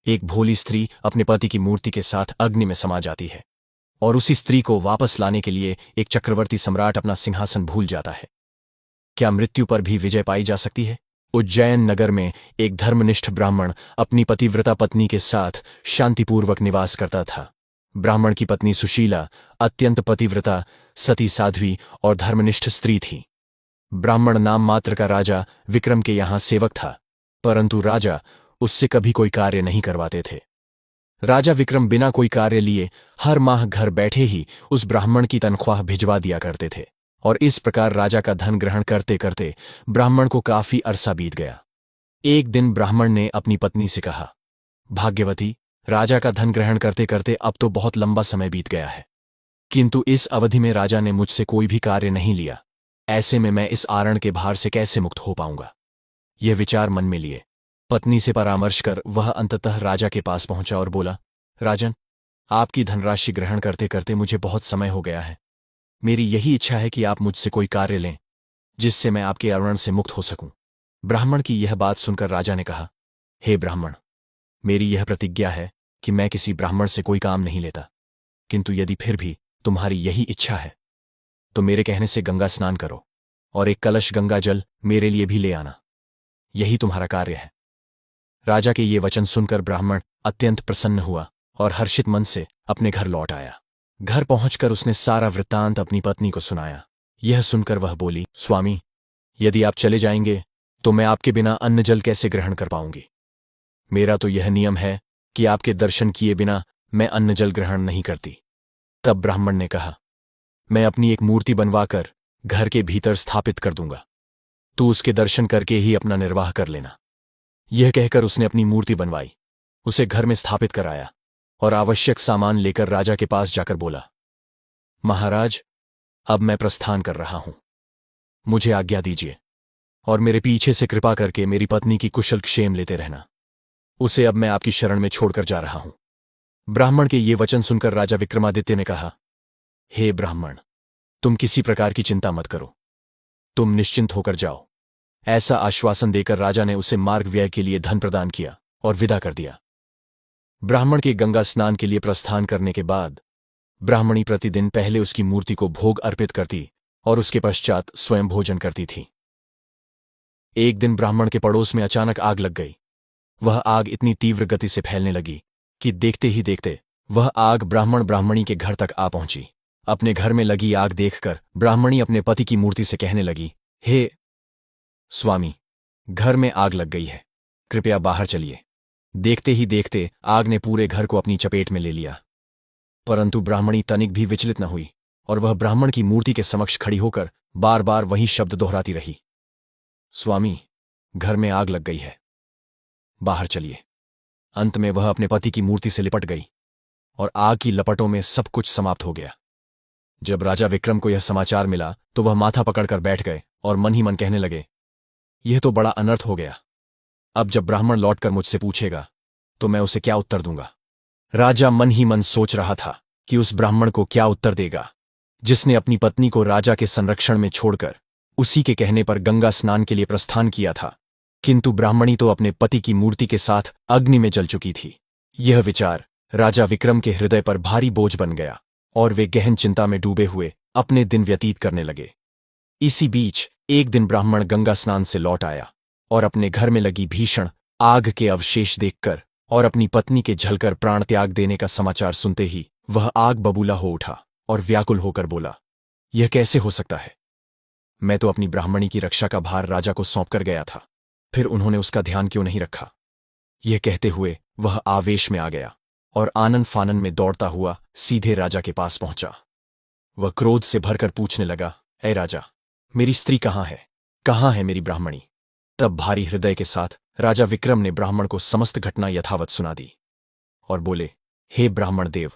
एक भोली स्त्री अपने पति की मूर्ति के साथ अग्नि में समा जाती है और उसी स्त्री को वापस लाने के लिए एक चक्रवर्ती सम्राट अपना सिंहासन भूल जाता है। क्या मृत्यु पर भी विजय पाई जा सकती है? उज्जैन नगर में एक धर्मनिष्ठ ब्राह्मण अपनी पतिव्रता पत्नी के साथ शांतिपूर्वक निवास करता था। ब्राह्मण की पत्नी सुशीला अत्यंत पतिव्रता, सती, साध्वी और धर्मनिष्ठ स्त्री थी। ब्राह्मण नाम मात्र का राजा विक्रम के यहां सेवक था, परंतु राजा उससे कभी कोई कार्य नहीं करवाते थे। राजा विक्रम बिना कोई कार्य लिए हर माह घर बैठे ही उस ब्राह्मण की तनख्वाह भिजवा दिया करते थे, और इस प्रकार राजा का धन ग्रहण करते करते ब्राह्मण को काफी अरसा बीत गया। एक दिन ब्राह्मण ने अपनी पत्नी से कहा, भाग्यवती, राजा का धन ग्रहण करते करते अब तो बहुत लंबा समय बीत गया है, किंतु इस अवधि में राजा ने मुझसे कोई भी कार्य नहीं लिया। ऐसे में मैं इस आरण के भार से कैसे मुक्त हो पाऊंगा? यह विचार मन में लिए पत्नी से परामर्श कर वह अंततः राजा के पास पहुंचा और बोला, राजन, आपकी धनराशि ग्रहण करते करते मुझे बहुत समय हो गया है। मेरी यही इच्छा है कि आप मुझसे कोई कार्य लें जिससे मैं आपके आरण से मुक्त हो सकूं। ब्राह्मण की यह बात सुनकर राजा ने कहा, हे ब्राह्मण, मेरी यह प्रतिज्ञा है कि मैं किसी ब्राह्मण से कोई काम नहीं लेता, किंतु यदि फिर भी तुम्हारी यही इच्छा है तो मेरे कहने से गंगा स्नान करो और एक कलश गंगा जल मेरे लिए भी ले आना। यही तुम्हारा कार्य है। राजा के ये वचन सुनकर ब्राह्मण अत्यंत प्रसन्न हुआ और हर्षित मन से अपने घर लौट आया। घर पहुंचकर उसने सारा वृत्तांत अपनी पत्नी को सुनाया। यह सुनकर वह बोली, स्वामी, यदि आप चले जाएंगे तो मैं आपके बिना अन्न जल कैसे ग्रहण कर पाऊंगी? मेरा तो यह नियम है कि आपके दर्शन किए बिना मैं अन्न जल ग्रहण नहीं करती। तब ब्राह्मण ने कहा, मैं अपनी एक मूर्ति बनवाकर घर के भीतर स्थापित कर दूंगा, तू उसके दर्शन करके ही अपना निर्वाह कर लेना। यह कहकर उसने अपनी मूर्ति बनवाई, उसे घर में स्थापित कराया और आवश्यक सामान लेकर राजा के पास जाकर बोला, महाराज, अब मैं प्रस्थान कर रहा हूं, मुझे आज्ञा दीजिए और मेरे पीछे से कृपा करके मेरी पत्नी की कुशल क्षेम लेते रहना। उसे अब मैं आपकी शरण में छोड़कर जा रहा हूं। ब्राह्मण के ये वचन सुनकर राजा विक्रमादित्य ने कहा, हे ब्राह्मण, तुम किसी प्रकार की चिंता मत करो, तुम निश्चिंत होकर जाओ। ऐसा आश्वासन देकर राजा ने उसे मार्ग व्यय के लिए धन प्रदान किया और विदा कर दिया। ब्राह्मण के गंगा स्नान के लिए प्रस्थान करने के बाद ब्राह्मणी प्रतिदिन पहले उसकी मूर्ति को भोग अर्पित करती और उसके पश्चात स्वयं भोजन करती थी। एक दिन ब्राह्मण के पड़ोस में अचानक आग लग गई। वह आग इतनी तीव्र गति से फैलने लगी कि देखते ही देखते वह आग ब्राह्मण ब्राह्मणी के घर तक आ पहुंची। अपने घर में लगी आग देखकर ब्राह्मणी अपने पति की मूर्ति से कहने लगी, हे स्वामी, घर में आग लग गई है, कृपया बाहर चलिए। देखते ही देखते आग ने पूरे घर को अपनी चपेट में ले लिया, परंतु ब्राह्मणी तनिक भी विचलित न हुई और वह ब्राह्मण की मूर्ति के समक्ष खड़ी होकर बार बार वही शब्द दोहराती रही, स्वामी, घर में आग लग गई है, बाहर चलिए। अंत में वह अपने पति की मूर्ति से लिपट गई और आग की लपटों में सब कुछ समाप्त हो गया। जब राजा विक्रम को यह समाचार मिला तो वह माथा पकड़कर बैठ गए और मन ही मन कहने लगे, यह तो बड़ा अनर्थ हो गया। अब जब ब्राह्मण लौटकर मुझसे पूछेगा तो मैं उसे क्या उत्तर दूंगा? राजा मन ही मन सोच रहा था कि उस ब्राह्मण को क्या उत्तर देगा जिसने अपनी पत्नी को राजा के संरक्षण में छोड़कर उसी के कहने पर गंगा स्नान के लिए प्रस्थान किया था, किंतु ब्राह्मणी तो अपने पति की मूर्ति के साथ अग्नि में जल चुकी थी। यह विचार राजा विक्रम के हृदय पर भारी बोझ बन गया और वे गहन चिंता में डूबे हुए अपने दिन व्यतीत करने लगे। इसी बीच एक दिन ब्राह्मण गंगा स्नान से लौट आया और अपने घर में लगी भीषण आग के अवशेष देखकर और अपनी पत्नी के जलकर प्राण त्याग देने का समाचार सुनते ही वह आग बबूला हो उठा और व्याकुल होकर बोला, यह कैसे हो सकता है? मैं तो अपनी ब्राह्मणी की रक्षा का भार राजा को सौंपकर गया था, फिर उन्होंने उसका ध्यान क्यों नहीं रखा? यह कहते हुए वह आवेश में आ गया और आनन फानन में दौड़ता हुआ सीधे राजा के पास पहुंचा। वह क्रोध से भरकर पूछने लगा, ऐ राजा, मेरी स्त्री कहाँ है? कहाँ है मेरी ब्राह्मणी? तब भारी हृदय के साथ राजा विक्रम ने ब्राह्मण को समस्त घटना यथावत सुना दी और बोले, हे ब्राह्मण देव,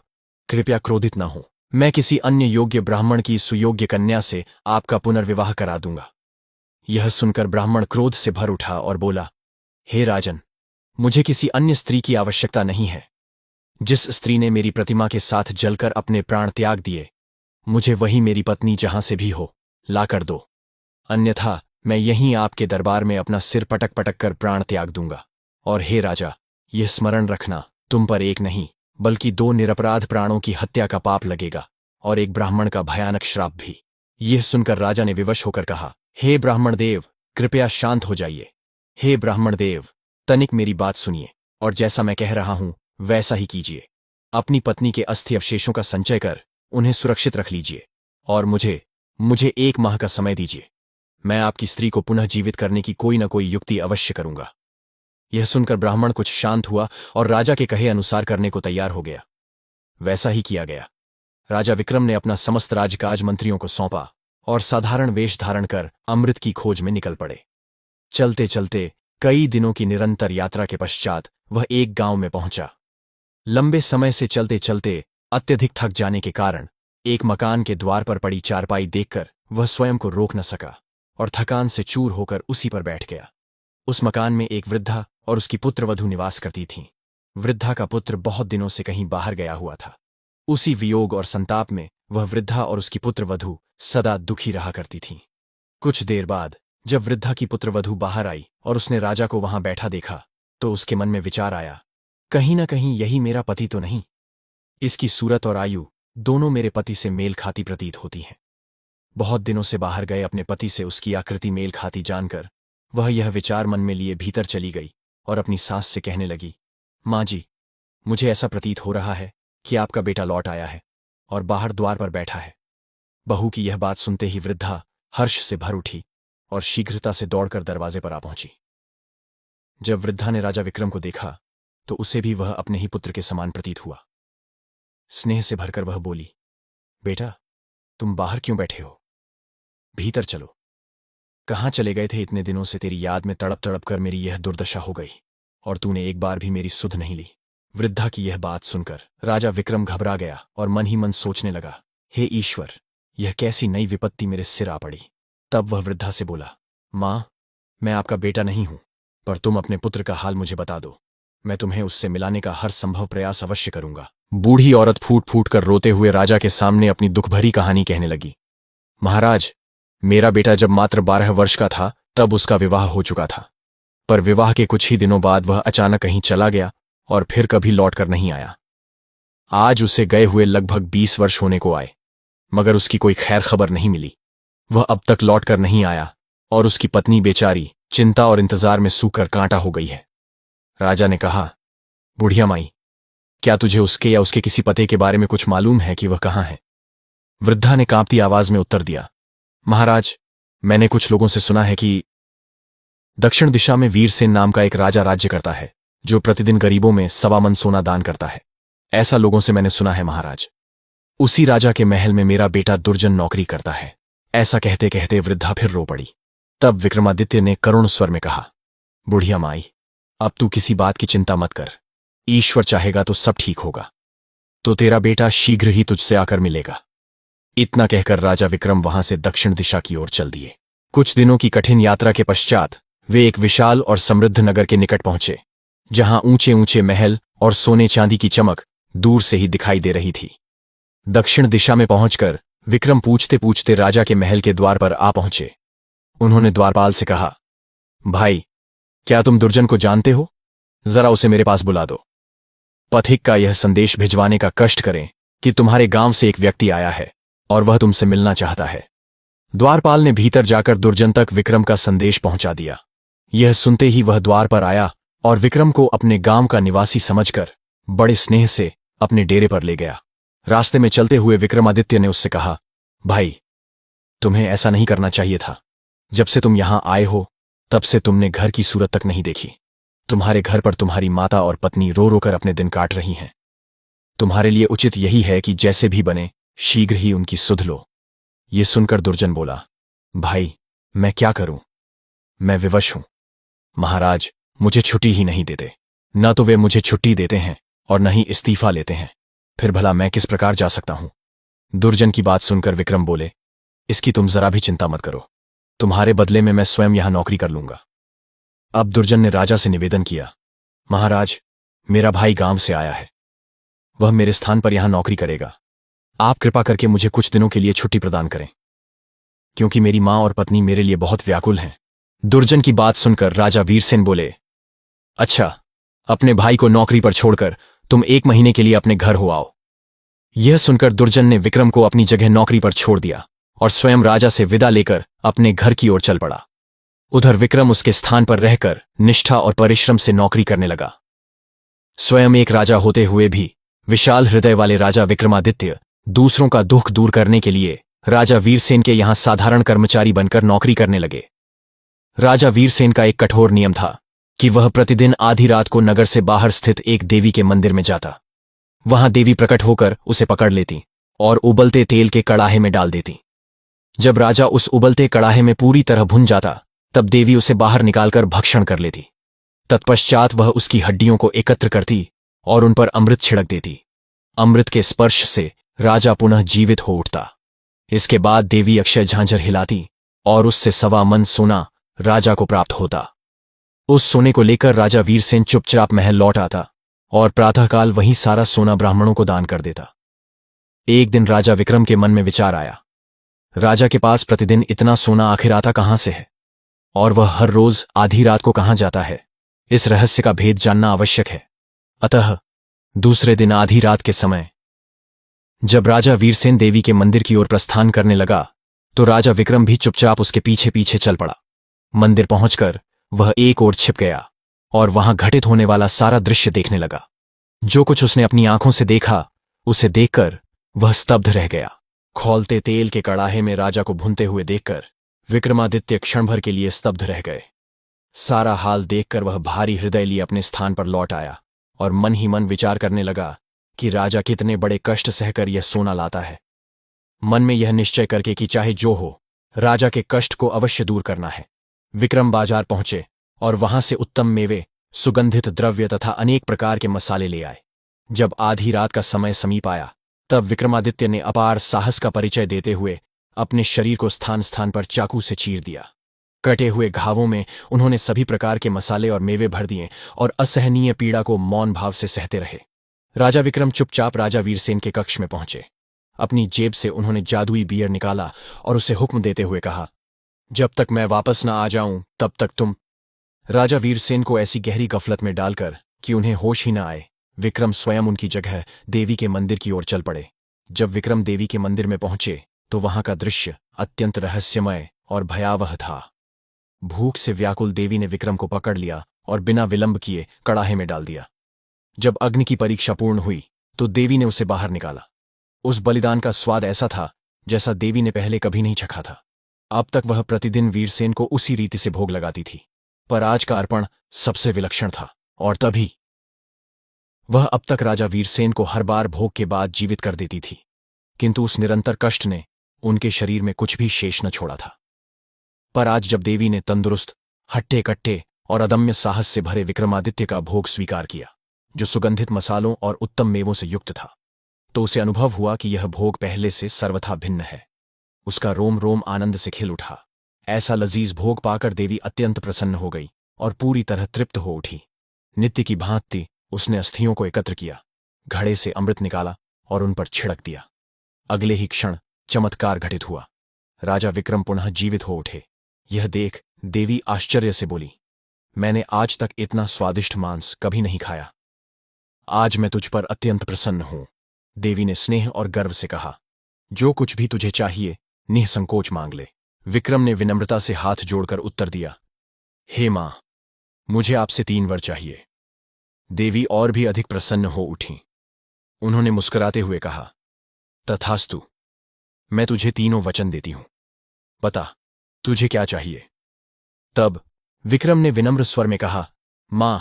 कृपया क्रोधित न हो, मैं किसी अन्य योग्य ब्राह्मण की सुयोग्य कन्या से आपका पुनर्विवाह करा दूंगा। यह सुनकर ब्राह्मण क्रोध से भर उठा और बोला, हे राजन, मुझे किसी अन्य स्त्री की आवश्यकता नहीं है। जिस स्त्री ने मेरी प्रतिमा के साथ जलकर अपने प्राण त्याग दिए, मुझे वही मेरी पत्नी जहां से भी हो लाकर दो, अन्यथा मैं यहीं आपके दरबार में अपना सिर पटक पटक कर प्राण त्याग दूंगा। और हे राजा, यह स्मरण रखना, तुम पर एक नहीं बल्कि 2 निरपराध प्राणों की हत्या का पाप लगेगा और एक ब्राह्मण का भयानक श्राप भी। यह सुनकर राजा ने विवश होकर कहा, हे ब्राह्मण देव, कृपया शांत हो जाइए। हे ब्राह्मण देव, तनिक मेरी बात सुनिए और जैसा मैं कह रहा हूं वैसा ही कीजिए। अपनी पत्नी के अस्थि अवशेषों का संचय कर उन्हें सुरक्षित रख लीजिए और मुझे 1 माह का समय दीजिए। मैं आपकी स्त्री को पुनः जीवित करने की कोई न कोई युक्ति अवश्य करूंगा। यह सुनकर ब्राह्मण कुछ शांत हुआ और राजा के कहे अनुसार करने को तैयार हो गया। वैसा ही किया गया। राजा विक्रम ने अपना समस्त राजकाज मंत्रियों को सौंपा और साधारण वेश धारण कर अमृत की खोज में निकल पड़े। चलते चलते कई दिनों की निरंतर यात्रा के पश्चात वह एक गांव में पहुंचा। लंबे समय से चलते चलते अत्यधिक थक जाने के कारण एक मकान के द्वार पर पड़ी चारपाई देखकर वह स्वयं को रोक न सका और थकान से चूर होकर उसी पर बैठ गया। उस मकान में एक वृद्धा और उसकी पुत्रवधू निवास करती थीं। वृद्धा का पुत्र बहुत दिनों से कहीं बाहर गया हुआ था। उसी वियोग और संताप में वह वृद्धा और उसकी पुत्रवधू सदा दुखी रहा करती थीं। कुछ देर बाद जब वृद्धा की पुत्रवधू बाहर आई और उसने राजा को वहां बैठा देखा तो उसके मन में विचार आया, कहीं ना कहीं यही मेरा पति तो नहीं। इसकी सूरत और आयु दोनों मेरे पति से मेल खाती प्रतीत होती हैं। बहुत दिनों से बाहर गए अपने पति से उसकी आकृति मेल खाती जानकर वह यह विचार मन में लिए भीतर चली गई और अपनी सास से कहने लगी, माँ जी, मुझे ऐसा प्रतीत हो रहा है कि आपका बेटा लौट आया है और बाहर द्वार पर बैठा है। बहू की यह बात सुनते ही वृद्धा हर्ष से भर उठी और शीघ्रता से दौड़कर दरवाजे पर आ पहुंची। जब वृद्धा ने राजा विक्रम को देखा तो उसे भी वह अपने ही पुत्र के समान प्रतीत हुआ। स्नेह से भरकर वह बोली, बेटा, तुम बाहर क्यों बैठे हो? भीतर चलो। कहाँ चले गए थे इतने दिनों से? तेरी याद में तड़प तड़प कर मेरी यह दुर्दशा हो गई और तूने एक बार भी मेरी सुध नहीं ली। वृद्धा की यह बात सुनकर राजा विक्रम घबरा गया और मन ही मन सोचने लगा, हे ईश्वर, यह कैसी नई विपत्ति मेरे सिर आ पड़ी। तब वह वृद्धा से बोला, मां, मैं आपका बेटा नहीं हूं, पर तुम अपने पुत्र का हाल मुझे बता दो। मैं तुम्हें उससे मिलाने का हर संभव प्रयास अवश्य करूंगा। बूढ़ी औरत फूट फूट कर रोते हुए राजा के सामने अपनी दुखभरी कहानी कहने लगी। महाराज, मेरा बेटा जब मात्र 12 वर्ष का था तब उसका विवाह हो चुका था, पर विवाह के कुछ ही दिनों बाद वह अचानक कहीं चला गया और फिर कभी लौटकर नहीं आया। आज उसे गए हुए लगभग 20 वर्ष होने को आए, मगर उसकी कोई खैर खबर नहीं मिली। वह अब तक लौटकर नहीं आया और उसकी पत्नी बेचारी चिंता और इंतजार में सूखकर कांटा हो गई है। राजा ने कहा, बुढ़िया माई, क्या तुझे उसके या उसके किसी पते के बारे में कुछ मालूम है कि वह कहाँ है? वृद्धा ने कांपती आवाज में उत्तर दिया, महाराज, मैंने कुछ लोगों से सुना है कि दक्षिण दिशा में वीरसेन नाम का एक राजा राज्य करता है, जो प्रतिदिन गरीबों में 1.25 मन सोना दान करता है। ऐसा लोगों से मैंने सुना है महाराज। उसी राजा के महल में मेरा बेटा दुर्जन नौकरी करता है। ऐसा कहते कहते वृद्धा फिर रो पड़ी। तब विक्रमादित्य ने करुण स्वर में कहा, बुढ़िया माई, अब तू किसी बात की चिंता मत कर। ईश्वर चाहेगा तो सब ठीक होगा। तो तेरा बेटा शीघ्र ही तुझसे आकर मिलेगा। इतना कहकर राजा विक्रम वहां से दक्षिण दिशा की ओर चल दिए। कुछ दिनों की कठिन यात्रा के पश्चात वे एक विशाल और समृद्ध नगर के निकट पहुंचे, जहां ऊंचे ऊंचे महल और सोने चांदी की चमक दूर से ही दिखाई दे रही थी। दक्षिण दिशा में पहुंचकर विक्रम पूछते पूछते राजा के महल के द्वार पर आ पहुंचे। उन्होंने द्वारपाल से कहा, भाई, क्या तुम दुर्जन को जानते हो? जरा उसे मेरे पास बुला दो। पथिक का यह संदेश भिजवाने का कष्ट करें कि तुम्हारे गांव से एक व्यक्ति आया है और वह तुमसे मिलना चाहता है। द्वारपाल ने भीतर जाकर दुर्जन तक विक्रम का संदेश पहुंचा दिया। यह सुनते ही वह द्वार पर आया और विक्रम को अपने गांव का निवासी समझकर बड़े स्नेह से अपने डेरे पर ले गया। रास्ते में चलते हुए विक्रमादित्य ने उससे कहा, भाई, तुम्हें ऐसा नहीं करना चाहिए था। जब से तुम यहां आए हो तब से तुमने घर की सूरत तक नहीं देखी। तुम्हारे घर पर तुम्हारी माता और पत्नी रो रो कर अपने दिन काट रही हैं। तुम्हारे लिए उचित यही है कि जैसे भी बने शीघ्र ही उनकी सुध लो। ये सुनकर दुर्जन बोला, भाई, मैं क्या करूं? मैं विवश हूं। महाराज, मुझे छुट्टी ही नहीं देते। न तो वे मुझे छुट्टी देते हैं और न ही इस्तीफा लेते हैं। फिर भला मैं किस प्रकार जा सकता हूं? दुर्जन की बात सुनकर विक्रम बोले, इसकी तुम जरा भी चिंता मत करो। तुम्हारे बदले में मैं स्वयं यहां नौकरी कर लूंगा। अब दुर्जन ने राजा से निवेदन किया, महाराज, मेरा भाई गांव से आया है। वह मेरे स्थान पर यहां नौकरी करेगा। आप कृपा करके मुझे कुछ दिनों के लिए छुट्टी प्रदान करें, क्योंकि मेरी मां और पत्नी मेरे लिए बहुत व्याकुल हैं। दुर्जन की बात सुनकर राजा वीरसेन बोले, अच्छा, अपने भाई को नौकरी पर छोड़कर तुम 1 महीने के लिए अपने घर हो आओ। यह सुनकर दुर्जन ने विक्रम को अपनी जगह नौकरी पर छोड़ दिया और स्वयं राजा से विदा लेकर अपने घर की ओर चल पड़ा। उधर विक्रम उसके स्थान पर रहकर निष्ठा और परिश्रम से नौकरी करने लगा। स्वयं एक राजा होते हुए भी विशाल हृदय वाले राजा विक्रमादित्य दूसरों का दुख दूर करने के लिए राजा वीरसेन के यहां साधारण कर्मचारी बनकर नौकरी करने लगे। राजा वीरसेन का एक कठोर नियम था कि वह प्रतिदिन आधी रात को नगर से बाहर स्थित एक देवी के मंदिर में जाता। वहां देवी प्रकट होकर उसे पकड़ लेती और उबलते तेल के कड़ाहे में डाल देती। जब राजा उस उबलते कड़ाहे में पूरी तरह भुन जाता तब देवी उसे बाहर निकालकर भक्षण कर लेती। तत्पश्चात वह उसकी हड्डियों को एकत्र करती और उन पर अमृत छिड़क देती। अमृत के स्पर्श से राजा पुनः जीवित हो उठता। इसके बाद देवी अक्षय झांझर हिलाती और उससे 1.25 मन सोना राजा को प्राप्त होता। उस सोने को लेकर राजा वीरसेन चुपचाप महल लौट आता और प्रातःकाल वहीं सारा सोना ब्राह्मणों को दान कर देता। एक दिन राजा विक्रम के मन में विचार आया, राजा के पास प्रतिदिन इतना सोना आखिर आता कहां से है और वह हर रोज आधी रात को कहां जाता है। इस रहस्य का भेद जानना आवश्यक है। अतः दूसरे दिन आधी रात के समय जब राजा वीरसेन देवी के मंदिर की ओर प्रस्थान करने लगा तो राजा विक्रम भी चुपचाप उसके पीछे पीछे चल पड़ा। मंदिर पहुंचकर वह एक ओर छिप गया और वहां घटित होने वाला सारा दृश्य देखने लगा। जो कुछ उसने अपनी आंखों से देखा उसे देखकर वह स्तब्ध रह गया। खौलते तेल के कड़ाहे में राजा को भुनते हुए देखकर विक्रमादित्य क्षण भर के लिए स्तब्ध रह गए। सारा हाल देखकर वह भारी हृदय लिए अपने स्थान पर लौट आया और मन ही मन विचार करने लगा कि राजा कितने बड़े कष्ट सहकर यह सोना लाता है। मन में यह निश्चय करके कि चाहे जो हो राजा के कष्ट को अवश्य दूर करना है, विक्रम बाजार पहुंचे और वहां से उत्तम मेवे, सुगंधित द्रव्य तथा अनेक प्रकार के मसाले ले आए। जब आधी रात का समय समीप आया तब विक्रमादित्य ने अपार साहस का परिचय देते हुए अपने शरीर को स्थान स्थान पर चाकू से चीर दिया। कटे हुए घावों में उन्होंने सभी प्रकार के मसाले और मेवे भर दिए और असहनीय पीड़ा को मौन भाव से सहते रहे। राजा विक्रम चुपचाप राजा वीरसेन के कक्ष में पहुंचे। अपनी जेब से उन्होंने जादुई बियर निकाला और उसे हुक्म देते हुए कहा, जब तक मैं वापस न आ जाऊं तब तक तुम। राजा वीरसेन को ऐसी गहरी गफलत में डालकर कि उन्हें होश ही न आए, विक्रम स्वयं उनकी जगह देवी के मंदिर की ओर चल पड़े। जब विक्रम देवी के मंदिर में पहुंचे तो वहां का दृश्य अत्यंत रहस्यमय और भयावह था। भूख से व्याकुल देवी ने विक्रम को पकड़ लिया और बिना विलंब किए कड़ाहे में डाल दिया। जब अग्नि की परीक्षा पूर्ण हुई तो देवी ने उसे बाहर निकाला। उस बलिदान का स्वाद ऐसा था जैसा देवी ने पहले कभी नहीं चखा था। अब तक वह प्रतिदिन वीरसेन को उसी रीति से भोग लगाती थी, पर आज का अर्पण सबसे विलक्षण था। और तभी वह अब तक राजा वीरसेन को हर बार भोग के बाद जीवित कर देती थी, किंतु उस निरंतर कष्ट ने उनके शरीर में कुछ भी शेष न छोड़ा था। पर आज जब देवी ने तंदुरुस्त, हट्टे कट्टे और अदम्य साहस से भरे विक्रमादित्य का भोग स्वीकार किया, जो सुगंधित मसालों और उत्तम मेवों से युक्त था, तो उसे अनुभव हुआ कि यह भोग पहले से सर्वथा भिन्न है। उसका रोम रोम आनंद से खिल उठा। ऐसा लजीज भोग पाकर देवी अत्यंत प्रसन्न हो गई और पूरी तरह तृप्त हो उठी। नित्य की भांति उसने अस्थियों को एकत्र किया, घड़े से अमृत निकाला और उन पर छिड़क दिया। अगले ही क्षण चमत्कार घटित हुआ। राजा विक्रम पुनः जीवित हो उठे। यह देख देवी आश्चर्य से बोली, मैंने आज तक इतना स्वादिष्ट मांस कभी नहीं खाया। आज मैं तुझ पर अत्यंत प्रसन्न हूं। देवी ने स्नेह और गर्व से कहा, जो कुछ भी तुझे चाहिए निःसंकोच मांग ले। विक्रम ने विनम्रता से हाथ जोड़कर उत्तर दिया, हे मां, मुझे आपसे 3 वर चाहिए। देवी और भी अधिक प्रसन्न हो उठी। उन्होंने मुस्कुराते हुए कहा, तथास्तु, मैं तुझे 3 वचन देती हूं, बता तुझे क्या चाहिए। तब विक्रम ने विनम्र स्वर में कहा, मां,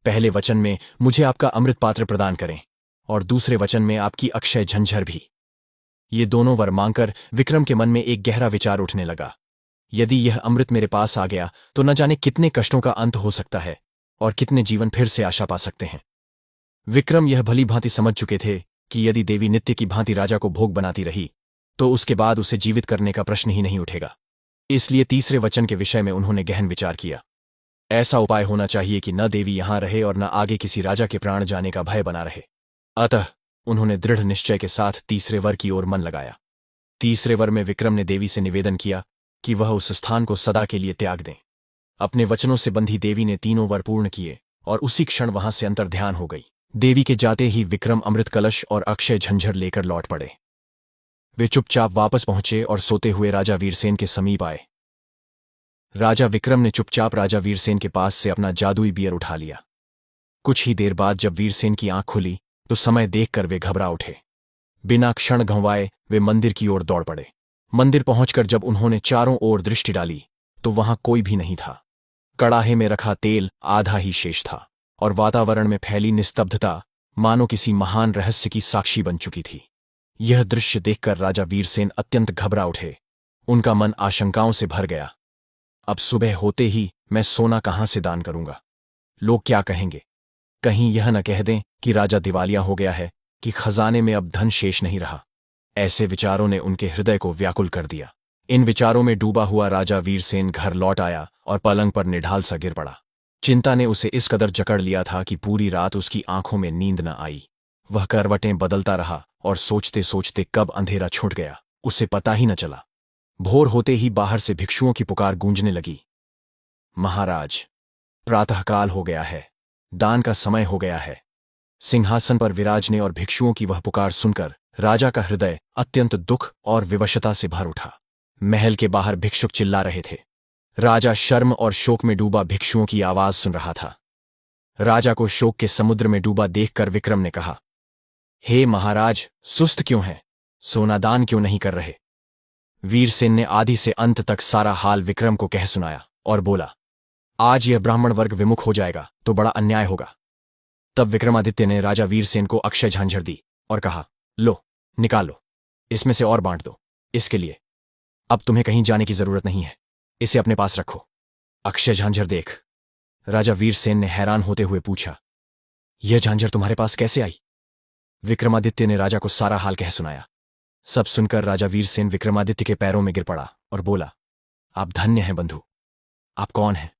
पहले वचन में मुझे आपका अमृत पात्र प्रदान करें और दूसरे वचन में आपकी अक्षय झंझर भी। ये दोनों वर मांगकर विक्रम के मन में एक गहरा विचार उठने लगा। यदि यह अमृत मेरे पास आ गया तो न जाने कितने कष्टों का अंत हो सकता है और कितने जीवन फिर से आशा पा सकते हैं। विक्रम यह भली भांति समझ चुके थे कि यदि देवी नित्य की भांति राजा को भोग बनाती रही तो उसके बाद उसे जीवित करने का प्रश्न ही नहीं उठेगा। इसलिए तीसरे वचन के विषय में उन्होंने गहन विचार किया। ऐसा उपाय होना चाहिए कि न देवी यहां रहे और न आगे किसी राजा के प्राण जाने का भय बना रहे। अतः उन्होंने दृढ़ निश्चय के साथ तीसरे वर की ओर मन लगाया। तीसरे वर में विक्रम ने देवी से निवेदन किया कि वह उस स्थान को सदा के लिए त्याग दें। अपने वचनों से बंधी देवी ने 3 वर पूर्ण किए और उसी क्षण वहां से अंतर्ध्यान हो गई। देवी के जाते ही विक्रम अमृत कलश और अक्षय झंझर लेकर लौट पड़े। वे चुपचाप वापस पहुंचे और सोते हुए राजा वीरसेन के समीप आए। राजा विक्रम ने चुपचाप राजा वीरसेन के पास से अपना जादुई बियर उठा लिया। कुछ ही देर बाद जब वीरसेन की आंख खुली तो समय देखकर वे घबरा उठे। बिना क्षण गंवाए वे मंदिर की ओर दौड़ पड़े। मंदिर पहुंचकर जब उन्होंने चारों ओर दृष्टि डाली तो वहां कोई भी नहीं था। कड़ाहे में रखा तेल आधा ही शेष था और वातावरण में फैली निस्तब्धता मानो किसी महान रहस्य की साक्षी बन चुकी थी। यह दृश्य देखकर राजा वीरसेन अत्यंत घबरा उठे। उनका मन आशंकाओं से भर गया। अब सुबह होते ही मैं सोना कहां से दान करूंगा? लोग क्या कहेंगे? कहीं यह न कह दें कि राजा दिवालिया हो गया है, कि खजाने में अब धन शेष नहीं रहा। ऐसे विचारों ने उनके हृदय को व्याकुल कर दिया। इन विचारों में डूबा हुआ राजा वीरसेन घर लौट आया और पलंग पर निढाल सा गिर पड़ा। चिंता ने उसे इस कदर जकड़ लिया था कि पूरी रात उसकी आंखों में नींद न आई। वह करवटें बदलता रहा और सोचते सोचते कब अंधेरा छूट गया उसे पता ही न चला। भोर होते ही बाहर से भिक्षुओं की पुकार गूंजने लगी। महाराज, प्रातःकाल हो गया है, दान का समय हो गया है। सिंहासन पर विराजने और भिक्षुओं की वह पुकार सुनकर राजा का हृदय अत्यंत दुख और विवशता से भर उठा। महल के बाहर भिक्षुक चिल्ला रहे थे। राजा शर्म और शोक में डूबा भिक्षुओं की आवाज सुन रहा था। राजा को शोक के समुद्र में डूबा देखकर विक्रम ने कहा, हे महाराज, सुस्त क्यों हैं? सोना दान क्यों नहीं कर रहे? वीरसेन ने आदि से अंत तक सारा हाल विक्रम को कह सुनाया और बोला, आज यह ब्राह्मण वर्ग विमुख हो जाएगा तो बड़ा अन्याय होगा। तब विक्रमादित्य ने राजा वीरसेन को अक्षय झांझर दी और कहा, लो, निकालो, इसमें से और बांट दो। इसके लिए अब तुम्हें कहीं जाने की जरूरत नहीं है, इसे अपने पास रखो। अक्षय झांझर देख। राजा वीरसेन ने हैरान होते हुए पूछा, यह झांझर तुम्हारे पास कैसे आई? विक्रमादित्य ने राजा को सारा हाल कह सुनाया। सब सुनकर राजा वीरसेन विक्रमादित्य के पैरों में गिर पड़ा और बोला, आप धन्य हैं बंधु। आप कौन हैं?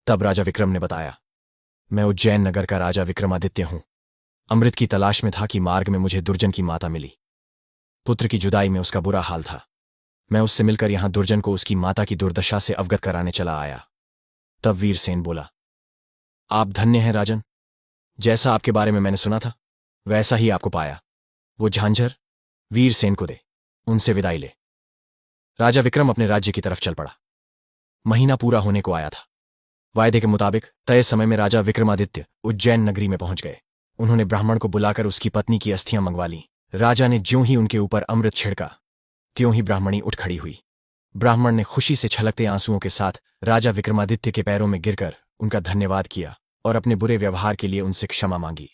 तब राजा विक्रम ने बताया, मैं उज्जैन नगर का राजा विक्रमादित्य हूं। अमृत की तलाश में था कि मार्ग में मुझे दुर्जन की माता मिली। पुत्र की जुदाई में उसका बुरा हाल था। मैं उससे मिलकर यहां दुर्जन को उसकी माता की दुर्दशा से अवगत कराने चला आया। तब वीरसेन बोला, आप धन्य हैं राजन। जैसा आपके बारे में मैंने सुना था वैसा ही आपको पाया। वो झांझर वीरसेन को दे, उनसे विदाई ले। राजा विक्रम अपने राज्य की तरफ चल पड़ा। महीना पूरा होने को आया था। वायदे के मुताबिक तय समय में राजा विक्रमादित्य उज्जैन नगरी में पहुंच गए। उन्होंने ब्राह्मण को बुलाकर उसकी पत्नी की अस्थियां मंगवा लीं। राजा ने ज्यों ही उनके ऊपर अमृत छिड़का त्यों ही ब्राह्मणी उठ खड़ी हुई। ब्राह्मण ने खुशी से छलकते आंसुओं के साथ राजा विक्रमादित्य के पैरों में गिरकर उनका धन्यवाद किया और अपने बुरे व्यवहार के लिए उनसे क्षमा मांगी।